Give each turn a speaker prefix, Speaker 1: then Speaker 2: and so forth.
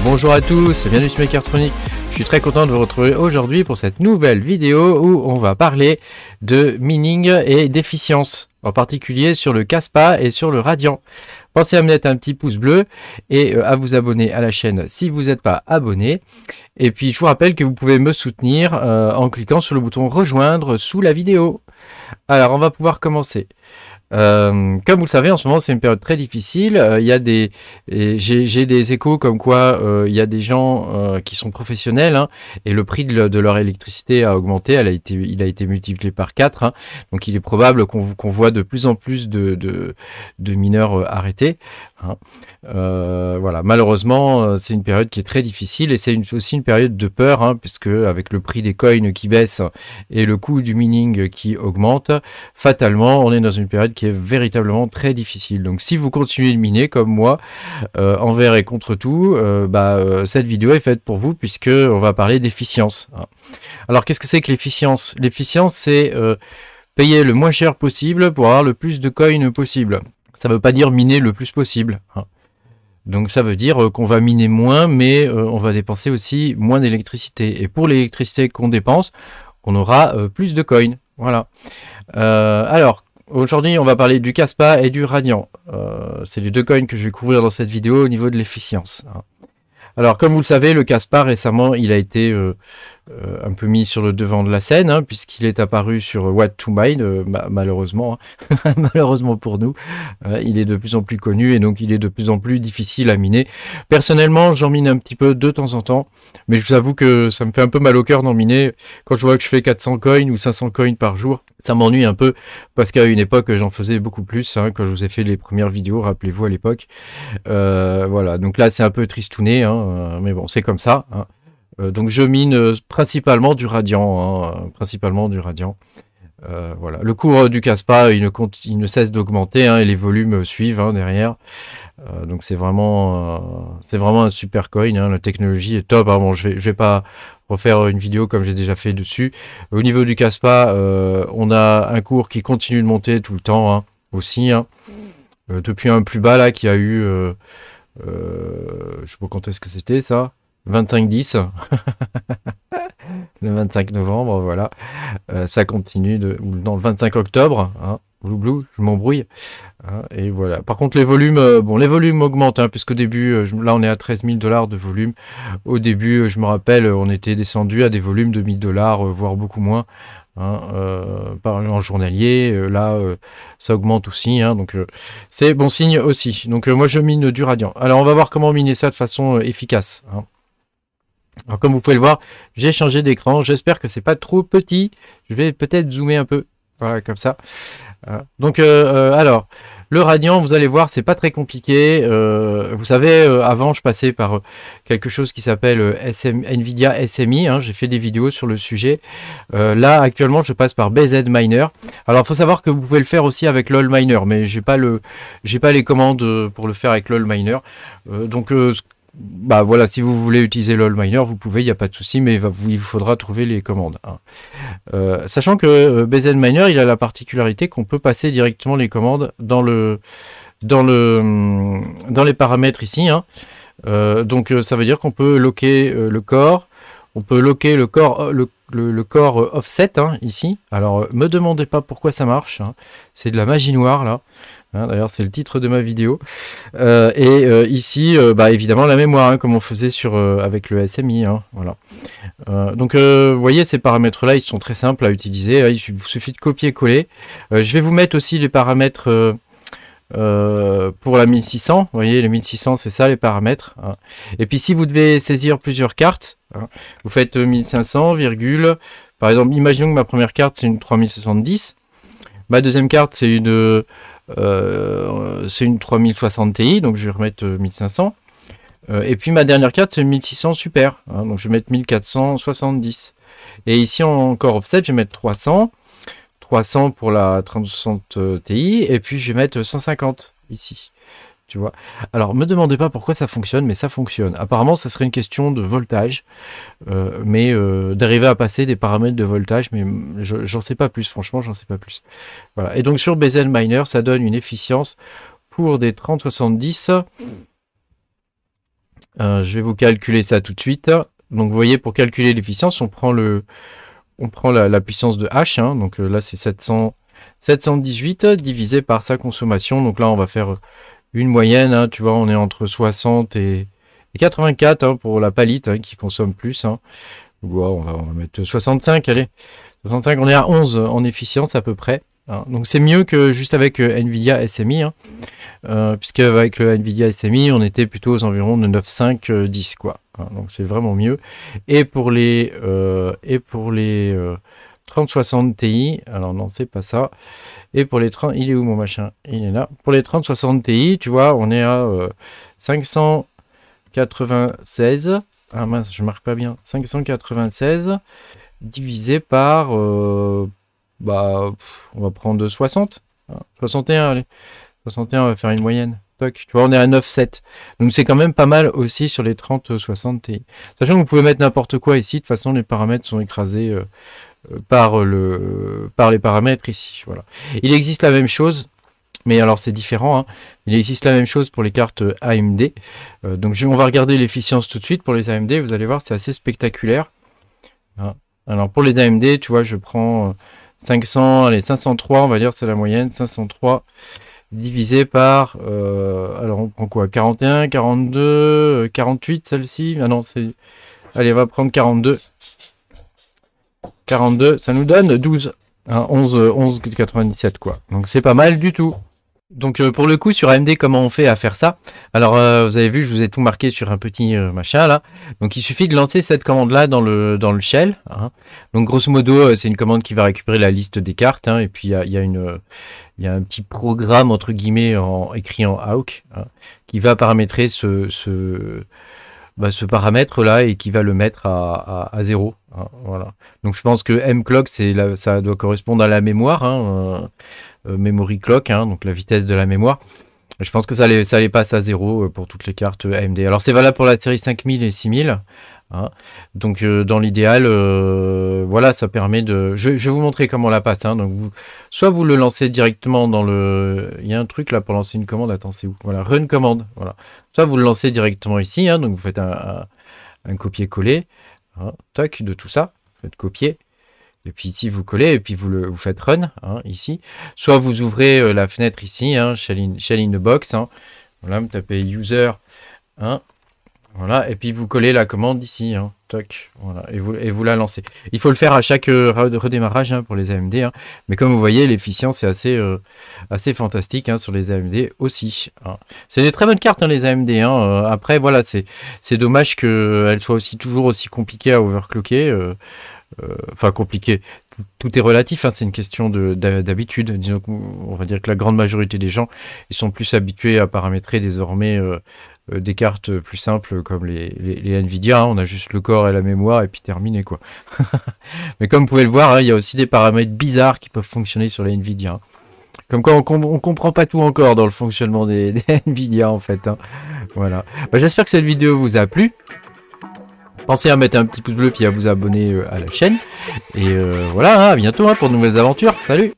Speaker 1: Bonjour à tous, bienvenue sur Mechatronics. Je suis très content de vous retrouver aujourd'hui pour cette nouvelle vidéo où on va parler de mining et d'efficience, en particulier sur le Kaspa et sur le Radiant. Pensez à me mettre un petit pouce bleu et à vous abonner à la chaîne si vous n'êtes pas abonné. Et puis je vous rappelle que vous pouvez me soutenir en cliquant sur le bouton rejoindre sous la vidéo. Alors on va pouvoir commencer. Comme vous le savez, en ce moment c'est une période très difficile. Il y a j'ai des échos comme quoi il y a des gens qui sont professionnels, hein, et le prix de leur électricité a augmenté. Il a été multiplié par 4, hein, donc il est probable qu'on voit de plus en plus de mineurs arrêtés, hein. Voilà, malheureusement c'est une période qui est très difficile et c'est aussi une période de peur, hein, puisque avec le prix des coins qui baisse et le coût du mining qui augmente, fatalement on est dans une période qui est véritablement très difficile. Donc si vous continuez de miner comme moi, envers et contre tout, cette vidéo est faite pour vous, puisque on va parler d'efficience. Alors qu'est-ce que c'est que l'efficience? L'efficience, c'est payer le moins cher possible pour avoir le plus de coins possible. Ça ne veut pas dire miner le plus possible, hein. Donc ça veut dire qu'on va miner moins, mais on va dépenser aussi moins d'électricité. Et pour l'électricité qu'on dépense, on aura plus de coins. Voilà. Alors, aujourd'hui, on va parler du Kaspa et du Radiant. C'est les deux coins que je vais couvrir dans cette vidéo au niveau de l'efficience. Alors, comme vous le savez, le Kaspa, récemment, il a été un peu mis sur le devant de la scène, hein, puisqu'il est apparu sur What to Mine, malheureusement, hein. Malheureusement pour nous, il est de plus en plus connu et donc il est de plus en plus difficile à miner. Personnellement, j'en mine un petit peu de temps en temps, mais je vous avoue que ça me fait un peu mal au cœur d'en miner. Quand je vois que je fais 400 coins ou 500 coins par jour, ça m'ennuie un peu, parce qu'à une époque, j'en faisais beaucoup plus, hein, quand je vous ai fait les premières vidéos, rappelez-vous à l'époque. Voilà, donc là c'est un peu tristouné, hein, mais bon, c'est comme ça, hein. Donc je mine principalement du Radiant, hein, voilà. Le cours du Kaspa, il ne cesse d'augmenter, hein, et les volumes suivent, hein, derrière. Donc c'est vraiment un super coin, hein. La technologie est top, hein. Bon, je vais pas refaire une vidéo comme j'ai déjà fait dessus. Au niveau du Kaspa, on a un cours qui continue de monter tout le temps, hein, aussi, hein. Depuis un plus bas là qui a eu, je sais pas quand est-ce que c'était ça. 25-10 le 25 novembre, voilà. Ça continue dans le 25 octobre, hein. Blou, je m'embrouille, hein, et voilà. Par contre les volumes, les volumes augmentent, hein, puisqu'au début, là on est à 13 000 $ de volume. Au début, je me rappelle, on était descendu à des volumes de 1000 $, voire beaucoup moins, hein, en journalier. Là ça augmente aussi, hein, donc c'est bon signe aussi. Donc moi je mine du Radiant. Alors on va voir comment miner ça de façon efficace, hein. Alors comme vous pouvez le voir, j'ai changé d'écran, j'espère que c'est pas trop petit, je vais peut-être zoomer un peu, voilà, comme ça. Donc alors, le Radiant, vous allez voir, c'est pas très compliqué. Vous savez, avant je passais par quelque chose qui s'appelle Nvidia SMI, hein, j'ai fait des vidéos sur le sujet. Là actuellement je passe par BZ Miner. Alors il faut savoir que vous pouvez le faire aussi avec LOL Miner, mais j'ai pas les commandes pour le faire avec LOL Miner. Voilà, si vous voulez utiliser LOL Miner, vous pouvez, il n'y a pas de souci, mais il vous faudra trouver les commandes, hein. Sachant que BZ Miner, il a la particularité qu'on peut passer directement les commandes dans les paramètres ici, hein. Donc ça veut dire qu'on peut locker le core, on peut locker le core offset, hein, ici. Alors me demandez pas pourquoi ça marche, hein. C'est de la magie noire là. D'ailleurs c'est le titre de ma vidéo, ici évidemment la mémoire, hein, comme on faisait avec le SMI, hein, voilà. Donc vous voyez, ces paramètres là ils sont très simples à utiliser, hein. Il vous suffit de copier-coller. Je vais vous mettre aussi les paramètres pour la 1600, vous voyez les 1600 c'est ça les paramètres, hein. Et puis si vous devez saisir plusieurs cartes, hein, vous faites 1500, par exemple, imaginons que ma première carte c'est une 3070, ma deuxième carte c'est une 3060 Ti, donc je vais remettre 1500. Et puis ma dernière carte c'est une 1600 Super, hein, donc je vais mettre 1470. Et ici encore offset, je vais mettre 300 pour la 3060 Ti, et puis je vais mettre 150 ici. Tu vois. Alors, me demandez pas pourquoi ça fonctionne, mais ça fonctionne. Apparemment, ça serait une question de voltage, d'arriver à passer des paramètres de voltage, mais j'en sais pas plus, franchement, j'en sais pas plus. Voilà. Et donc, sur BZ Miner, ça donne une efficience pour des 3070 Je vais vous calculer ça tout de suite. Donc vous voyez, pour calculer l'efficience, on prend la puissance de H, hein. Donc là c'est 718 divisé par sa consommation. Donc là on va faire une moyenne, hein. Tu vois, on est entre 60 et 84, hein, pour la palite, hein, qui consomme plus, hein. Wow, on va mettre 65, allez. 65, on est à 11 en efficience à peu près, hein. Donc c'est mieux que juste avec Nvidia SMI, hein. Puisque avec le Nvidia SMI, on était plutôt aux environs de 9,5, 10, quoi, hein. Donc c'est vraiment mieux. Et pour les 3060 Ti, alors non, c'est pas ça. Et pour les 30, il est où mon machin? Il est là. Pour les 3060 Ti, tu vois, on est à 596. Ah mince, je marque pas bien. 596 divisé par... on va prendre 60. 61, allez. 61, on va faire une moyenne. Toc. Tu vois, on est à 9,7. Donc c'est quand même pas mal aussi sur les 3060 Ti. Sachant que vous pouvez mettre n'importe quoi ici. De toute façon, les paramètres sont écrasés par les paramètres ici. Voilà. Il existe la même chose, mais alors c'est différent, hein. Il existe la même chose pour les cartes AMD. Donc on va regarder l'efficience tout de suite pour les AMD. Vous allez voir, c'est assez spectaculaire, hein. Alors pour les AMD, tu vois, je prends 503, on va dire, c'est la moyenne. 503 divisé par... alors on prend quoi? 41, 42, 48, celle-ci. Ah non, c'est... Allez, on va prendre 42. 42, ça nous donne 12. Hein, 11,97, quoi. Donc c'est pas mal du tout. Donc pour le coup, sur AMD, comment on fait à faire ça? Alors vous avez vu, je vous ai tout marqué sur un petit machin là. Donc il suffit de lancer cette commande là dans le shell, hein. Donc grosso modo, c'est une commande qui va récupérer la liste des cartes, hein. Et puis il y a un petit programme entre guillemets écrit en AUK, hein, qui va paramétrer ce paramètre là et qui va le mettre à 0, hein, voilà. Donc je pense que mclock, ça doit correspondre à la mémoire, hein, memory clock, hein, donc la vitesse de la mémoire. Je pense que ça les passe à 0 pour toutes les cartes AMD. Alors c'est valable pour la série 5000 et 6000. Hein. Donc dans l'idéal, voilà, ça permet de... Je vais vous montrer comment on la passe, hein. Donc soit vous le lancez directement dans le... Il y a un truc là pour lancer une commande, attends, c'est où? Voilà, run commande, voilà. Soit vous le lancez directement ici, hein, donc vous faites un copier-coller, hein, tac, de tout ça, vous faites copier, et puis ici vous collez, et puis vous faites run, hein, ici. Soit vous ouvrez la fenêtre ici, hein, shell in the box, hein. Voilà, vous tapez user, hein. Voilà, et puis vous collez la commande ici, hein, toc, voilà, et vous la lancez. Il faut le faire à chaque redémarrage, hein, pour les AMD, hein. Mais comme vous voyez, l'efficience est assez fantastique, hein, sur les AMD aussi, hein. C'est des très bonnes cartes, hein, les AMD, hein. Après, voilà, c'est dommage qu'elles soient toujours aussi compliquées à overclocker. Enfin, compliquées. Tout est relatif, hein, c'est une question d'habitude. Disons qu'on va dire que la grande majorité des gens, ils sont plus habitués à paramétrer désormais des cartes plus simples comme les Nvidia, hein. On a juste le corps et la mémoire et puis terminé, quoi. Mais comme vous pouvez le voir, hein, il y a aussi des paramètres bizarres qui peuvent fonctionner sur les Nvidia, hein. Comme quoi on comprend pas tout encore dans le fonctionnement des Nvidia, en fait, hein. Voilà. Bah, j'espère que cette vidéo vous a plu. Pensez à mettre un petit pouce bleu puis à vous abonner à la chaîne. Et voilà, hein, à bientôt, hein, pour de nouvelles aventures. Salut!